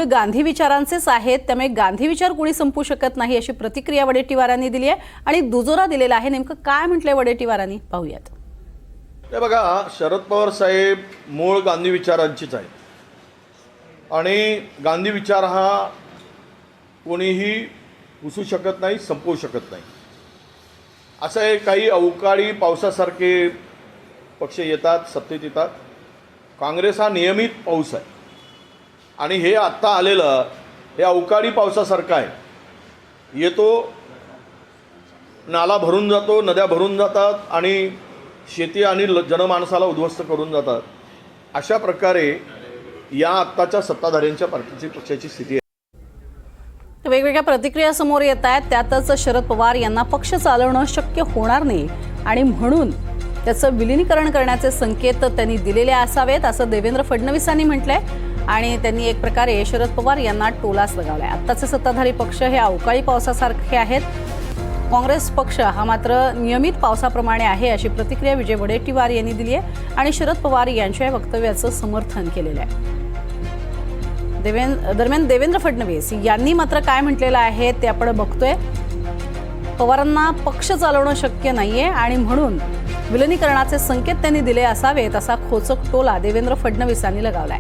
गांधी विचारांचेच आहेत, त्यामुळे गांधी विचार कोणी संपू शकत नाही अशी प्रतिक्रिया वडेट्टीवारांनी दिली आहे आणि दुजोरा दिलेला आहे। नेमकं काय म्हटलंय वडेट्टीवारांनी पाहूयात। हे बघा, शरद पवार साहेब मूळ गांधी विचारांचीच आहेत आणि गांधी विचार हा कोणीही पुसू शकत नाही, संपवू शकत नाही। असं आहे, काही अवकाळी पावसासारखे पक्ष येतात, सत्तेत येतात। काँग्रेस हा नियमित पाऊस आहे आणि हे आत्ता आलेलं हे अवकाळी पावसासारखं आहे। येतो, नाला भरून जातो, नद्या भरून जातात आणि शेती आणि जनमानसाला उद्ध्वस्त करून जातात। अशा प्रकारे या आत्ताच्या सत्ताधाऱ्यांच्या पक्षाची स्थिती आहे। वेगवेगळ्या प्रतिक्रिया समोर येत आहेत। त्यातच शरद पवार यांना पक्ष चालवणं शक्य होणार नाही आणि म्हणून त्याचं विलीनीकरण करण्याचे संकेत त्यांनी दिलेले असावेत असं देवेंद्र फडणवीसांनी म्हटलंय आणि त्यांनी एक प्रकारे शरद पवार यांना टोलाच लगावलाय। आत्ताचे सत्ताधारी पक्ष हे अवकाळी पावसासारखे आहेत, काँग्रेस पक्ष हा मात्र नियमित पावसाप्रमाणे आहे अशी प्रतिक्रिया विजय वडेट्टीवार यांनी दिली आहे आणि शरद पवार यांच्या वक्तव्याचं समर्थन केलेलं आहे। दरम्यान देवेंद्र फडणवीस यांनी मात्र काय म्हटलेलं आहे ते आपण बघतोय। पवारांना पक्ष चालवणं शक्य नाहीये आणि म्हणून विलीनीकरणाचे संकेत त्यांनी दिले असावेत असा खोचक टोला देवेंद्र फडणवीसांनी लगावलाय।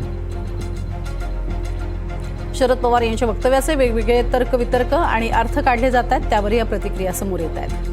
शरद पवार यांच्या वक्तव्याचे वेगवेगळे तर्कवितर्क आणि अर्थ काढले जात आहेत, त्यावर या प्रतिक्रिया समोर येत आहेत।